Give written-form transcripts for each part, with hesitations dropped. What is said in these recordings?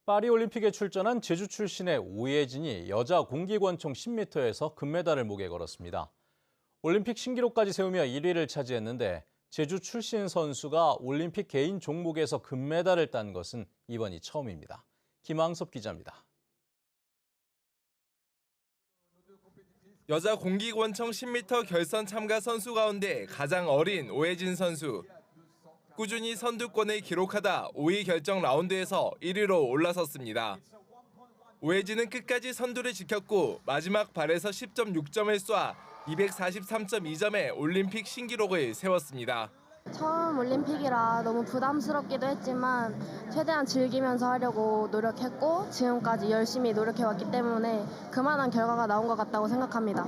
파리올림픽에 출전한 제주 출신의 오예진이 여자 공기권총 10m에서 금메달을 목에 걸었습니다. 올림픽 신기록까지 세우며 1위를 차지했는데 제주 출신 선수가 올림픽 개인 종목에서 금메달을 딴 것은 이번이 처음입니다. 김항섭 기자입니다. 여자 공기권총 10m 결선 참가 선수 가운데 가장 어린 오예진 선수. 꾸준히 선두권을 기록하다 5위 결정 라운드에서 1위로 올라섰습니다. 오예진은 끝까지 선두를 지켰고 마지막 발에서 10.6점을 쏴 243.2점의 올림픽 신기록을 세웠습니다. 처음 올림픽이라 너무 부담스럽기도 했지만 최대한 즐기면서 하려고 노력했고 지금까지 열심히 노력해왔기 때문에 그만한 결과가 나온 것 같다고 생각합니다.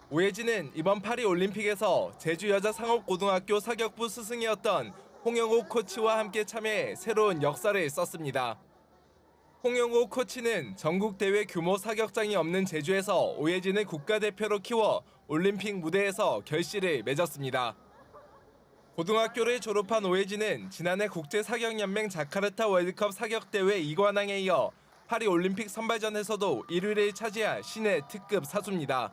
오예진은 이번 파리올림픽에서 제주 여자상업고등학교 사격부 스승이었던 홍영옥 코치와 함께 참여해 새로운 역사를 썼습니다. 홍영옥 코치는 전국대회 규모 사격장이 없는 제주에서 오예진을 국가대표로 키워 올림픽 무대에서 결실을 맺었습니다. 고등학교를 졸업한 오예진은 지난해 국제사격연맹 자카르타 월드컵 사격대회 2관왕에 이어 파리올림픽 선발전에서도 1위를 차지한 신의 특급 사수입니다.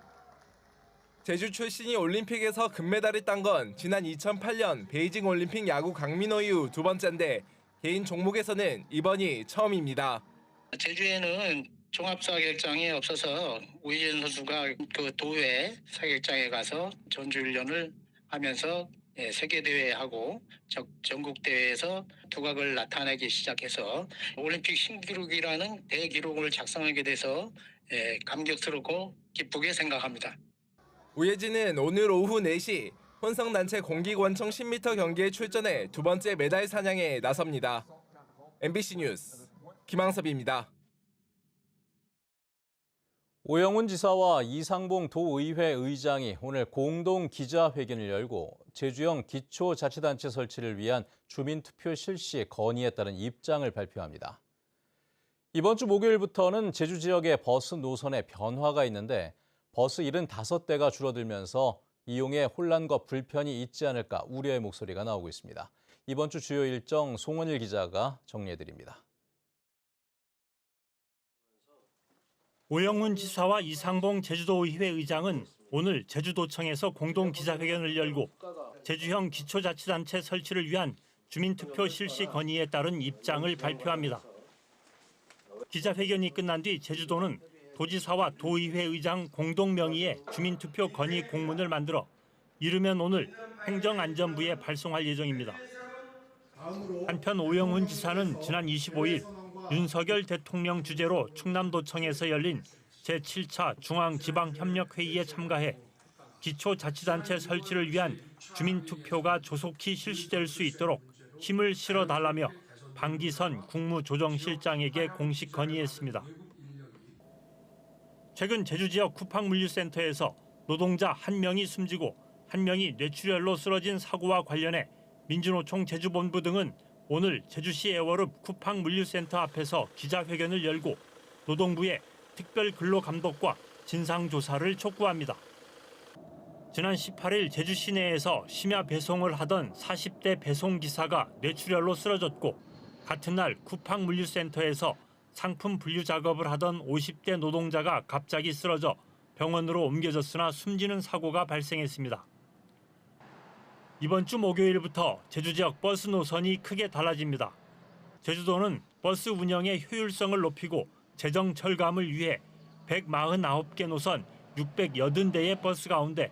제주 출신이 올림픽에서 금메달을 딴 건 지난 2008년 베이징 올림픽 야구 강민호 이후 두 번째인데 개인 종목에서는 이번이 처음입니다. 제주에는 종합사격장이 없어서 오예진 선수가 그 도외 사격장에 가서 전주훈련을 하면서 세계대회하고 전국대회에서 두각을 나타내기 시작해서 올림픽 신기록이라는 대기록을 작성하게 돼서 감격스럽고 기쁘게 생각합니다. 오예진은 오늘 오후 4시 혼성단체 공기권총 10m 경기에 출전해 두 번째 메달 사냥에 나섭니다. MBC 뉴스 김항섭입니다. 오영훈 지사와 이상봉 도의회 의장이 오늘 공동 기자회견을 열고 제주형 기초자치단체 설치를 위한 주민투표 실시 건의에 따른 입장을 발표합니다. 이번 주 목요일부터는 제주 지역의 버스 노선에 변화가 있는데 버스 75대가 줄어들면서 이용에 혼란과 불편이 있지 않을까 우려의 목소리가 나오고 있습니다. 이번 주 주요 일정 송원일 기자가 정리해드립니다. 오영훈 지사와 이상봉 제주도의회 의장은 오늘 제주도청에서 공동 기자회견을 열고 제주형 기초자치단체 설치를 위한 주민투표 실시 건의에 따른 입장을 발표합니다. 기자회견이 끝난 뒤 제주도는 도지사와 도의회 의장 공동 명의의 주민투표 건의 공문을 만들어 이르면 오늘 행정안전부에 발송할 예정입니다. 한편 오영훈 지사는 지난 25일 윤석열 대통령 주재로 충남도청에서 열린 제7차 중앙지방협력회의에 참가해 기초자치단체 설치를 위한 주민투표가 조속히 실시될 수 있도록 힘을 실어달라며 방기선 국무조정실장에게 공식 건의했습니다. 최근 제주 지역 쿠팡물류센터에서 노동자 1명이 숨지고 1명이 뇌출혈로 쓰러진 사고와 관련해 민주노총 제주본부 등은 오늘 제주시 애월읍 쿠팡물류센터 앞에서 기자회견을 열고 노동부의 특별근로감독과 진상조사를 촉구합니다. 지난 18일 제주 시내에서 심야 배송을 하던 40대 배송기사가 뇌출혈로 쓰러졌고 같은 날 쿠팡물류센터에서 상품 분류 작업을 하던 50대 노동자가 갑자기 쓰러져 병원으로 옮겨졌으나 숨지는 사고가 발생했습니다. 이번 주 목요일부터 제주 지역 버스 노선이 크게 달라집니다. 제주도는 버스 운영의 효율성을 높이고 재정 절감을 위해 149개 노선 680대의 버스 가운데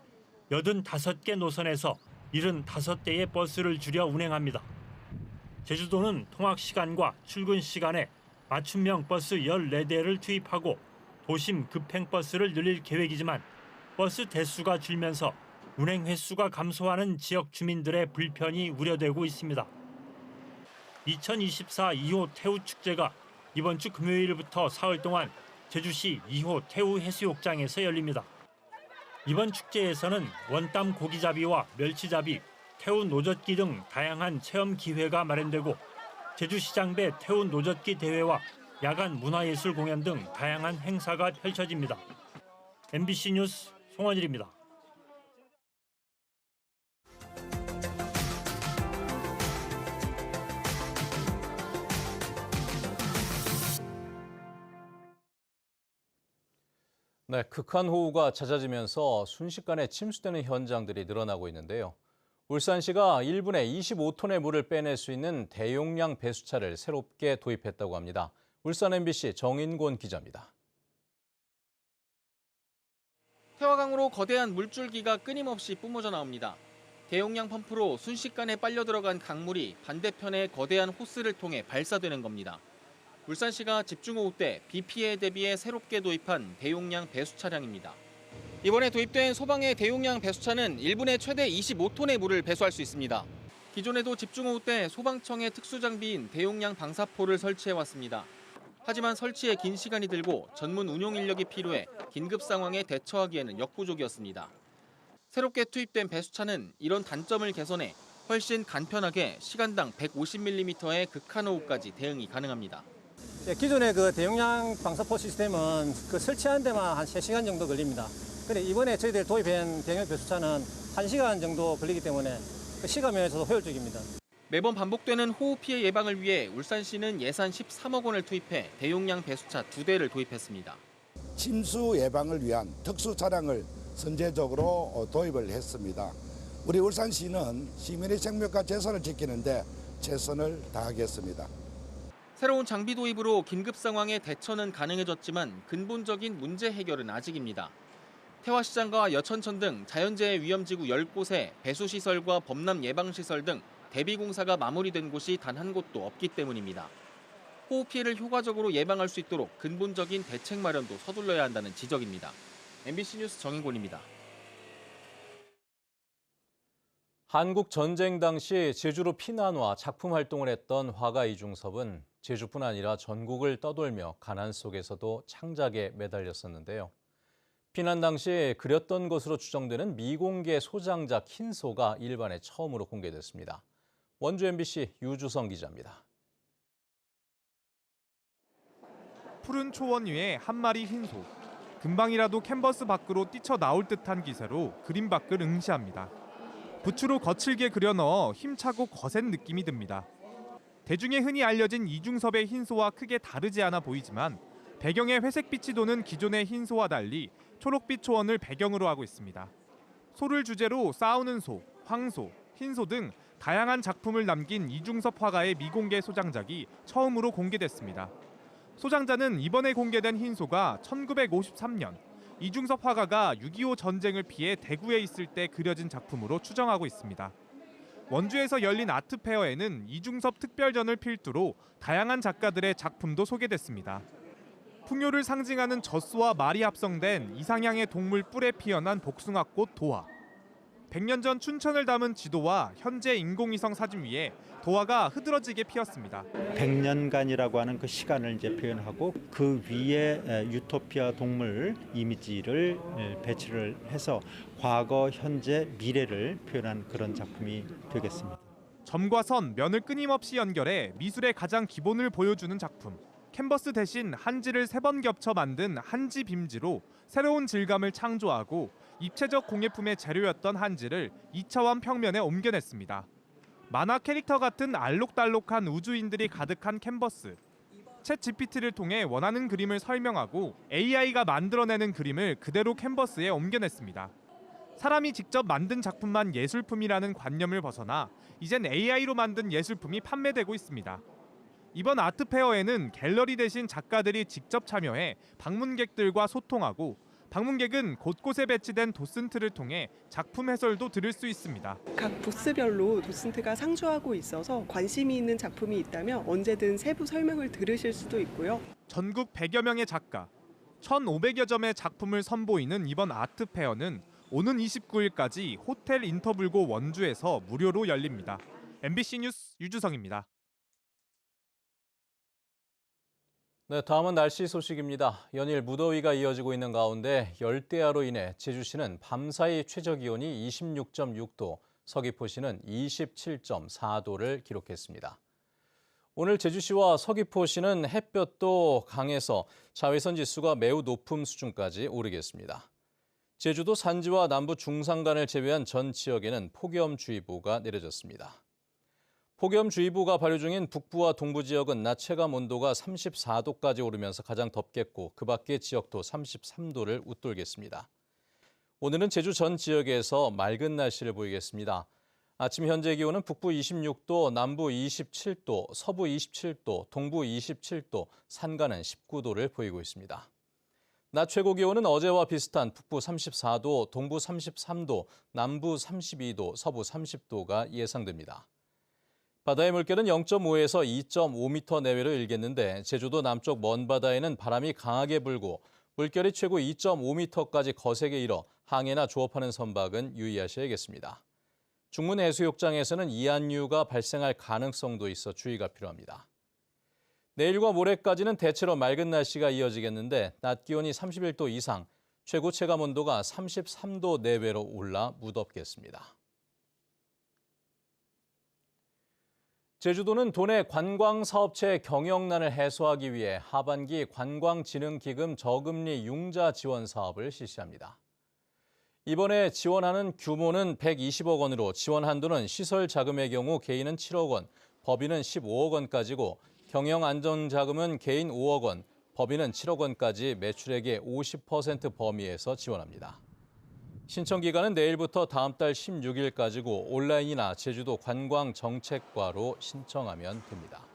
85개 노선에서 75대의 버스를 줄여 운행합니다. 제주도는 통학 시간과 출근 시간에 맞춤형 버스 14대를 투입하고 도심 급행버스를 늘릴 계획이지만 버스 대수가 줄면서 운행 횟수가 감소하는 지역 주민들의 불편이 우려되고 있습니다. 2024 2호 태우축제가 이번 주 금요일부터 사흘 동안 제주시 2호 태우해수욕장에서 열립니다. 이번 축제에서는 원땀 고기잡이와 멸치잡이, 태우 노젓기 등 다양한 체험 기회가 마련되고 제주시장배 태우 노젓기 대회와 야간 문화예술 공연 등 다양한 행사가 펼쳐집니다. MBC 뉴스 송원일입니다. 네, 극한호우가 잦아지면서 순식간에 침수되는 현장들이 늘어나고 있는데요. 울산시가 1분에 25톤의 물을 빼낼 수 있는 대용량 배수차를 새롭게 도입했다고 합니다. 울산 MBC 정인곤 기자입니다. 태화강으로 거대한 물줄기가 끊임없이 뿜어져 나옵니다. 대용량 펌프로 순식간에 빨려 들어간 강물이 반대편의 거대한 호스를 통해 발사되는 겁니다. 울산시가 집중호우 때 비 피해에 대비해 새롭게 도입한 대용량 배수 차량입니다. 이번에 도입된 소방의 대용량 배수차는 1분에 최대 25톤의 물을 배수할 수 있습니다. 기존에도 집중호우 때 소방청의 특수장비인 대용량 방사포를 설치해왔습니다. 하지만 설치에 긴 시간이 들고 전문 운용 인력이 필요해 긴급 상황에 대처하기에는 역부족이었습니다. 새롭게 투입된 배수차는 이런 단점을 개선해 훨씬 간편하게 시간당 150mm의 극한호우까지 대응이 가능합니다. 기존의 그 대용량 방사포 시스템은 그 설치하는 데만 한 3시간 정도 걸립니다. 근데 이번에 저희들이 도입한 대용량 배수차는 1시간 정도 걸리기 때문에 그 시간 면에서도 효율적입니다. 매번 반복되는 호우 피해 예방을 위해 울산시는 예산 13억 원을 투입해 대용량 배수차 2대를 도입했습니다. 침수 예방을 위한 특수 차량을 선제적으로 도입을 했습니다. 우리 울산시는 시민의 생명과 재산을 지키는데 최선을 다하겠습니다. 새로운 장비 도입으로 긴급 상황에 대처는 가능해졌지만 근본적인 문제 해결은 아직입니다. 태화시장과 여천천 등 자연재해 위험지구 10곳에 배수시설과 범람 예방시설 등 대비공사가 마무리된 곳이 단 한 곳도 없기 때문입니다. 호우 피해를 효과적으로 예방할 수 있도록 근본적인 대책 마련도 서둘러야 한다는 지적입니다. MBC 뉴스 정인곤입니다. 한국 전쟁 당시 제주로 피난와 작품 활동을 했던 화가 이중섭은 제주뿐 아니라 전국을 떠돌며 가난 속에서도 창작에 매달렸었는데요. 피난 당시 그렸던 것으로 추정되는 미공개 소장작 흰소가 일반에 처음으로 공개됐습니다. 원주 MBC 유주성 기자입니다. 푸른 초원 위에 한 마리 흰소. 금방이라도 캔버스 밖으로 뛰쳐나올 듯한 기세로 그림 밖을 응시합니다. 붓으로 거칠게 그려 넣어 힘차고 거센 느낌이 듭니다. 대중에 흔히 알려진 이중섭의 흰소와 크게 다르지 않아 보이지만 배경에 회색빛이 도는 기존의 흰소와 달리 초록빛 초원을 배경으로 하고 있습니다. 소를 주제로 싸우는 소, 황소, 흰소 등 다양한 작품을 남긴 이중섭 화가의 미공개 소장작이 처음으로 공개됐습니다. 소장자는 이번에 공개된 흰소가 1953년 이중섭 화가가 6.25 전쟁을 피해 대구에 있을 때 그려진 작품으로 추정하고 있습니다. 원주에서 열린 아트페어에는 이중섭 특별전을 필두로 다양한 작가들의 작품도 소개됐습니다. 풍요를 상징하는 젖소와 말이 합성된 이상향의 동물 뿔에 피어난 복숭아꽃 도화. 100년 전 춘천을 담은 지도와 현재 인공위성 사진 위에 도화가 흐드러지게 피었습니다. 100년간이라고 하는 그 시간을 이제 표현하고 그 위에 유토피아 동물 이미지를 배치를 해서 과거, 현재, 미래를 표현한 그런 작품이 되겠습니다. 점과 선, 면을 끊임없이 연결해 미술의 가장 기본을 보여주는 작품. 캔버스 대신 한지를 3번 겹쳐 만든 한지 빔지로 새로운 질감을 창조하고 입체적 공예품의 재료였던 한지를 2차원 평면에 옮겨냈습니다. 만화 캐릭터 같은 알록달록한 우주인들이 가득한 캔버스. 챗 GPT를 통해 원하는 그림을 설명하고 AI가 만들어내는 그림을 그대로 캔버스에 옮겨냈습니다. 사람이 직접 만든 작품만 예술품이라는 관념을 벗어나 이젠 AI로 만든 예술품이 판매되고 있습니다. 이번 아트페어에는 갤러리 대신 작가들이 직접 참여해 방문객들과 소통하고 방문객은 곳곳에 배치된 도슨트를 통해 작품 해설도 들을 수 있습니다. 각 부스별로 도슨트가 상주하고 있어서 관심이 있는 작품이 있다면 언제든 세부 설명을 들으실 수도 있고요. 전국 100여 명의 작가, 1,500여 점의 작품을 선보이는 이번 아트페어는 오는 29일까지 호텔 인터블고 원주에서 무료로 열립니다. MBC 뉴스 유주성입니다. 네, 다음은 날씨 소식입니다. 연일 무더위가 이어지고 있는 가운데 열대야로 인해 제주시는 밤사이 최저기온이 26.6도, 서귀포시는 27.4도를 기록했습니다. 오늘 제주시와 서귀포시는 햇볕도 강해서 자외선 지수가 매우 높은 수준까지 오르겠습니다. 제주도 산지와 남부 중산간을 제외한 전 지역에는 폭염주의보가 내려졌습니다. 폭염주의보가 발효 중인 북부와 동부 지역은 낮 체감 온도가 34도까지 오르면서 가장 덥겠고 그 밖의 지역도 33도를 웃돌겠습니다. 오늘은 제주 전 지역에서 맑은 날씨를 보이겠습니다. 아침 현재 기온은 북부 26도, 남부 27도, 서부 27도, 동부 27도, 산간은 19도를 보이고 있습니다. 낮 최고 기온은 어제와 비슷한 북부 34도, 동부 33도, 남부 32도, 서부 30도가 예상됩니다. 바다의 물결은 0.5에서 2.5m 내외로 일겠는데 제주도 남쪽 먼 바다에는 바람이 강하게 불고 물결이 최고 2.5m까지 거세게 일어 항해나 조업하는 선박은 유의하셔야겠습니다. 중문 해수욕장에서는 이한류가 발생할 가능성도 있어 주의가 필요합니다. 내일과 모레까지는 대체로 맑은 날씨가 이어지겠는데 낮 기온이 31도 이상, 최고 체감 온도가 33도 내외로 올라 무덥겠습니다. 제주도는 도내 관광사업체 경영난을 해소하기 위해 하반기 관광진흥기금 저금리 융자 지원 사업을 실시합니다. 이번에 지원하는 규모는 120억 원으로 지원 한도는 시설 자금의 경우 개인은 7억 원, 법인은 15억 원까지고 경영안전자금은 개인 5억 원, 법인은 7억 원까지 매출액의 50% 범위에서 지원합니다. 신청 기간은 내일부터 다음 달 16일까지고 온라인이나 제주도 관광정책과로 신청하면 됩니다.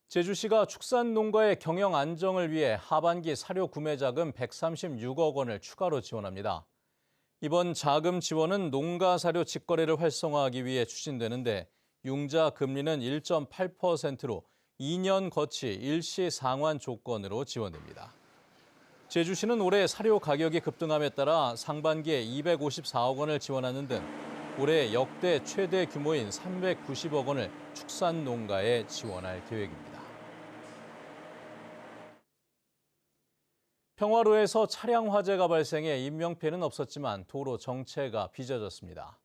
제주시가 축산농가의 경영 안정을 위해 하반기 사료 구매 자금 136억 원을 추가로 지원합니다. 이번 자금 지원은 농가 사료 직거래를 활성화하기 위해 추진되는데 융자 금리는 1.8%로 2년 거치 일시 상환 조건으로 지원됩니다. 제주시는 올해 사료 가격이 급등함에 따라 상반기에 254억 원을 지원하는 등 올해 역대 최대 규모인 390억 원을 축산농가에 지원할 계획입니다. 평화로에서 차량 화재가 발생해 인명피해는 없었지만 도로 정체가 빚어졌습니다.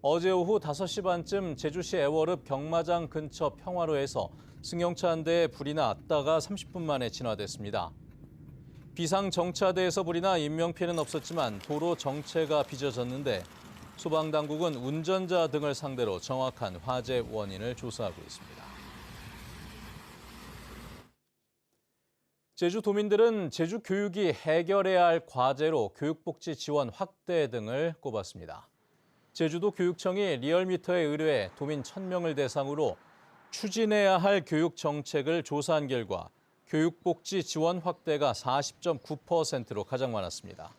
어제 오후 5시 반쯤 제주시 애월읍 경마장 근처 평화로에서 승용차 한 대에 불이 났다가 30분 만에 진화됐습니다. 비상정차대에서 불이 나 인명피해는 없었지만 도로 정체가 빚어졌는데 소방당국은 운전자 등을 상대로 정확한 화재 원인을 조사하고 있습니다. 제주도민들은 제주 교육이 해결해야 할 과제로 교육복지 지원 확대 등을 꼽았습니다. 제주도 교육청이 리얼미터에 의뢰해 도민 1,000명을 대상으로 추진해야 할 교육 정책을 조사한 결과 교육복지 지원 확대가 40.9%로 가장 많았습니다.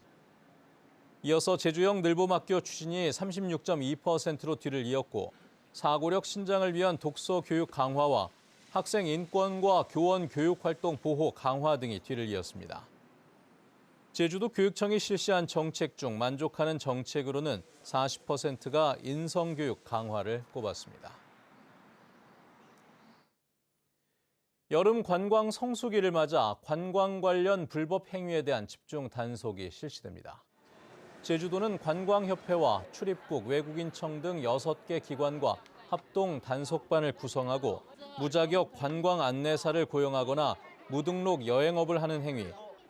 이어서 제주형 늘봄학교 추진이 36.2%로 뒤를 이었고 사고력 신장을 위한 독서 교육 강화와 학생 인권과 교원 교육 활동 보호 강화 등이 뒤를 이었습니다. 제주도 교육청이 실시한 정책 중 만족하는 정책으로는 40%가 인성교육 강화를 꼽았습니다. 여름 관광 성수기를 맞아 관광 관련 불법 행위에 대한 집중 단속이 실시됩니다. 제주도는 관광협회와 출입국, 외국인청 등 6개 기관과 합동 단속반을 구성하고 무자격 관광 안내사를 고용하거나 무등록 여행업을 하는 행위,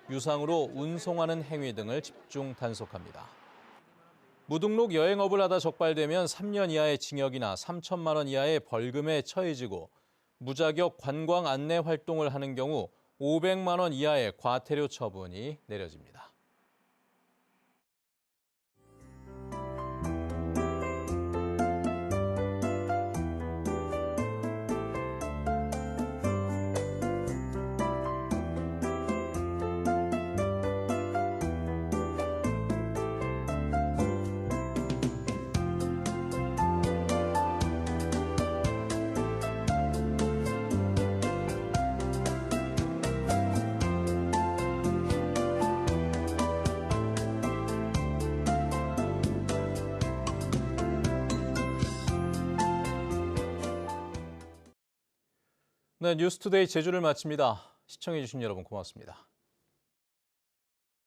유상으로 운송하는 행위 등을 집중 단속합니다. 무등록 여행업을 하다 적발되면 3년 이하의 징역이나 3천만 원 이하의 벌금에 처해지고 무자격 관광 안내 활동을 하는 경우 500만 원 이하의 과태료 처분이 내려집니다. 네, 뉴스투데이 제주를 마칩니다. 시청해주신 여러분 고맙습니다.